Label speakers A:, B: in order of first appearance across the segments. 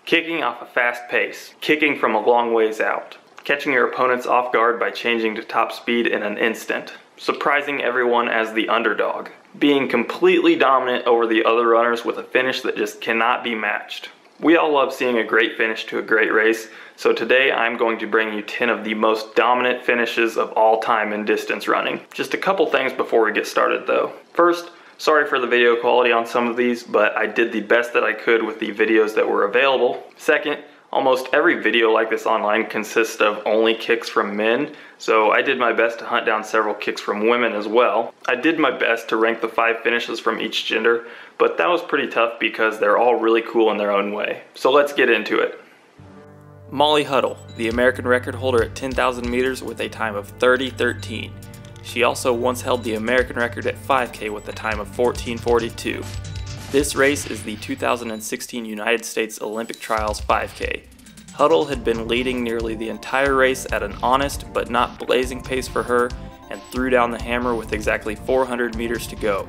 A: kicking off a fast pace, kicking from a long ways out, catching your opponents off guard by changing to top speed in an instant, surprising everyone as the underdog, being completely dominant over the other runners with a finish that just cannot be matched. We all love seeing a great finish to a great race, so today I'm going to bring you 10 of the most dominant finishes of all time in distance running. Just a couple things before we get started though. First, sorry for the video quality on some of these, but I did the best that I could with the videos that were available. Second, almost every video like this online consists of only kicks from men, so I did my best to hunt down several kicks from women as well. I did my best to rank the 5 finishes from each gender, but that was pretty tough because they're all really cool in their own way. So let's get into it. Molly Huddle, the American record holder at 10,000 meters with a time of 30:13. She also once held the American record at 5K with a time of 14:42. This race is the 2016 United States Olympic Trials 5K. Huddle had been leading nearly the entire race at an honest but not blazing pace for her and threw down the hammer with exactly 400 meters to go.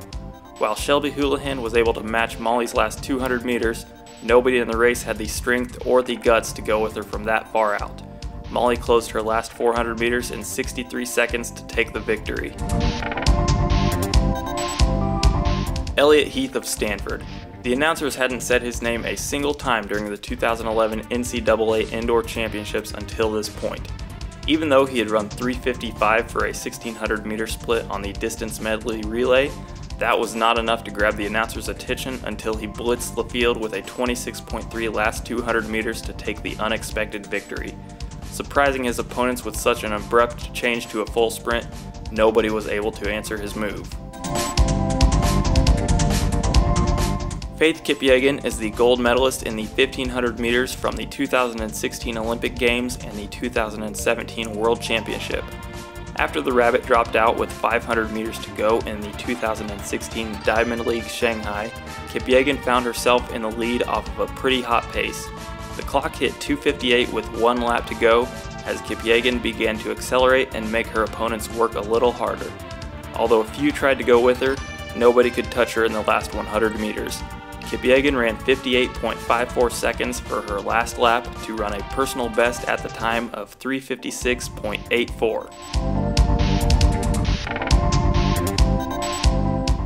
A: While Shelby Houlihan was able to match Molly's last 200 meters, nobody in the race had the strength or the guts to go with her from that far out. Molly closed her last 400 meters in 63 seconds to take the victory. Eliot Heath of Stanford. The announcers hadn't said his name a single time during the 2011 NCAA Indoor Championships until this point. Even though he had run 3:55 for a 1600 meter split on the distance medley relay, that was not enough to grab the announcers' attention until he blitzed the field with a 26.3 last 200 meters to take the unexpected victory. Surprising his opponents with such an abrupt change to a full sprint, nobody was able to answer his move. Faith Kipyegon is the gold medalist in the 1500 meters from the 2016 Olympic Games and the 2017 World Championship. After the rabbit dropped out with 500 meters to go in the 2016 Diamond League Shanghai, Kipyegon found herself in the lead off of a pretty hot pace. The clock hit 2:58 with 1 lap to go as Kipyegon began to accelerate and make her opponents work a little harder. Although a few tried to go with her, nobody could touch her in the last 100 meters. Kipyegon ran 58.54 seconds for her last lap to run a personal best at the time of 3:56.84.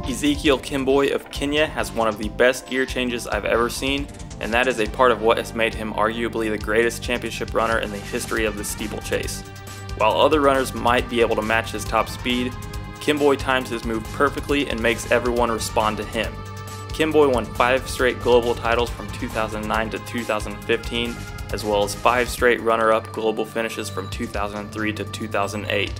A: Ezekiel Kemboi of Kenya has one of the best gear changes I've ever seen, and that is a part of what has made him arguably the greatest championship runner in the history of the steeplechase. While other runners might be able to match his top speed, Kemboi times his move perfectly and makes everyone respond to him. Kemboi won 5 straight global titles from 2009 to 2015, as well as 5 straight runner-up global finishes from 2003 to 2008.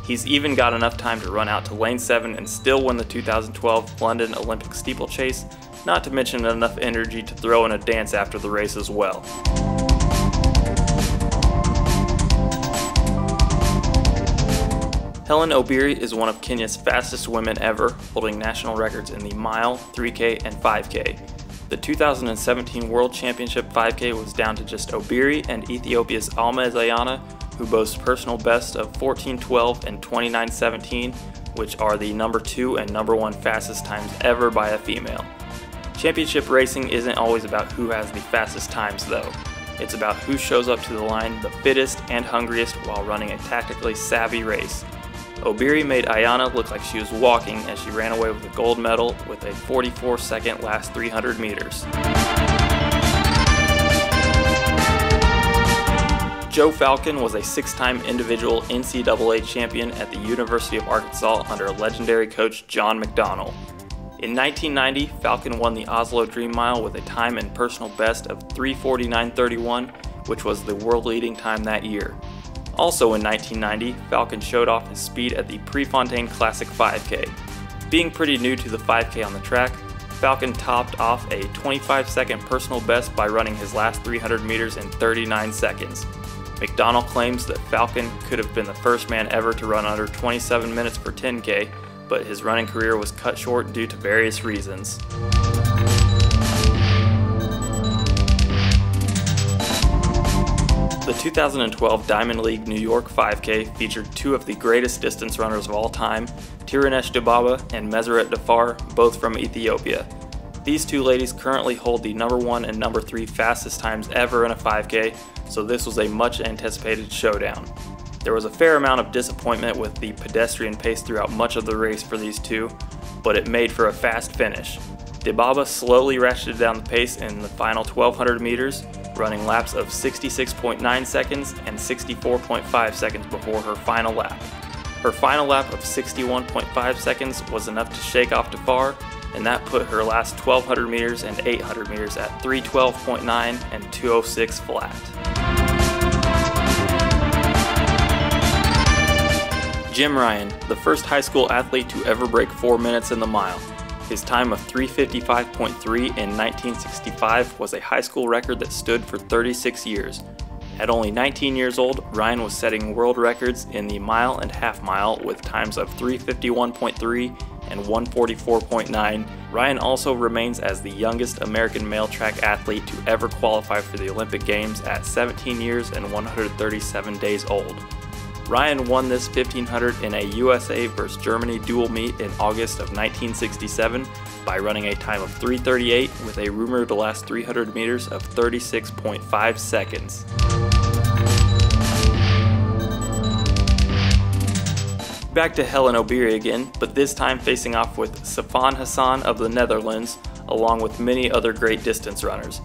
A: He's even got enough time to run out to lane 7 and still win the 2012 London Olympic steeplechase, not to mention enough energy to throw in a dance after the race as well. Helen Obiri is one of Kenya's fastest women ever, holding national records in the mile, 3K, and 5K. The 2017 World Championship 5K was down to just Obiri and Ethiopia's Alma Zayana, who boast personal bests of 14:12 and 29:17, which are the number 2 and number 1 fastest times ever by a female. Championship racing isn't always about who has the fastest times though. It's about who shows up to the line the fittest and hungriest while running a tactically savvy race. Obiri made Ayana look like she was walking as she ran away with a gold medal with a 44-second last 300 meters. Joe Falcon was a 6-time individual NCAA champion at the University of Arkansas under legendary coach John McDonnell. In 1990, Falcon won the Oslo Dream Mile with a time and personal best of 3:49.31, which was the world leading time that year. Also in 1990, Falcon showed off his speed at the Prefontaine Classic 5K. Being pretty new to the 5K on the track, Falcon topped off a 25-second personal best by running his last 300 meters in 39 seconds. McDonnell claims that Falcon could have been the first man ever to run under 27 minutes for 10K, but his running career was cut short due to various reasons. The 2012 Diamond League New York 5K featured 2 of the greatest distance runners of all time, Tyrion SGababa and Meseret Dafar, both from Ethiopia. These two ladies currently hold the #1 and #3 fastest times ever in a 5K, so this was a much anticipated showdown. There was a fair amount of disappointment with the pedestrian pace throughout much of the race for these two, but it made for a fast finish. SGababa slowly ratcheted down the pace in the final 1200 meters, running laps of 66.9 seconds and 64.5 seconds before her final lap. Her final lap of 61.5 seconds was enough to shake off Tafar, and that put her last 1200 meters and 800 meters at 312.9 and 206 flat. Jim Ryun, the first high school athlete to ever break 4 minutes in the mile. His time of 3:55.3 in 1965 was a high school record that stood for 36 years. At only 19 years old, Ryun was setting world records in the mile and half mile with times of 3:51.3 and 1:44.9. Ryun also remains as the youngest American male track athlete to ever qualify for the Olympic Games at 17 years and 137 days old. Ryun won this 1500 in a USA vs Germany dual meet in August of 1967 by running a time of 3:38 with a rumored last 300 meters of 36.5 seconds. Back to Helen Obiri again, but this time facing off with Safin Hasan of the Netherlands, along with many other great distance runners.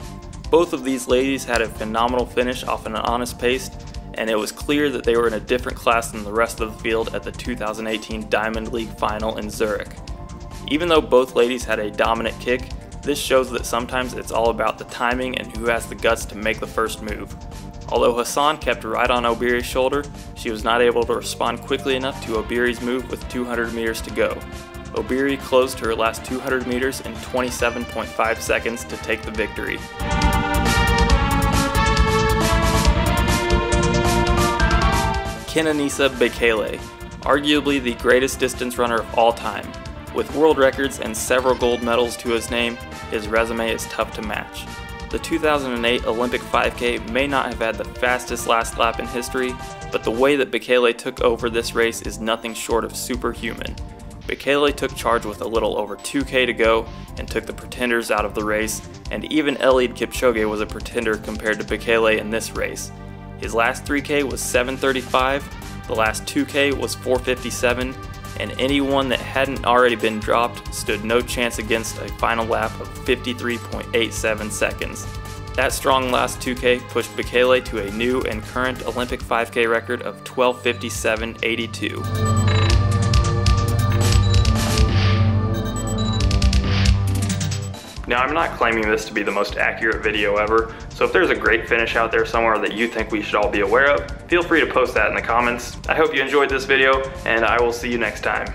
A: Both of these ladies had a phenomenal finish off an honest pace, and it was clear that they were in a different class than the rest of the field at the 2018 Diamond League final in Zurich. Even though both ladies had a dominant kick, this shows that sometimes it's all about the timing and who has the guts to make the first move. Although Hasan kept right on Obiri's shoulder, she was not able to respond quickly enough to Obiri's move with 200 meters to go. Obiri closed her last 200 meters in 27.5 seconds to take the victory. Kenenisa Bekele, arguably the greatest distance runner of all time. With world records and several gold medals to his name, his resume is tough to match. The 2008 Olympic 5K may not have had the fastest last lap in history, but the way that Bekele took over this race is nothing short of superhuman. Bekele took charge with a little over 2K to go and took the pretenders out of the race, and even Eliot Kipchoge was a pretender compared to Bekele in this race. His last 3K was 7:35, the last 2K was 4:57, and anyone that hadn't already been dropped stood no chance against a final lap of 53.87 seconds. That strong last 2K pushed Bekele to a new and current Olympic 5K record of 12:57.82. Now, I'm not claiming this to be the most accurate video ever, so if there's a great finish out there somewhere that you think we should all be aware of, feel free to post that in the comments. I hope you enjoyed this video, and I will see you next time.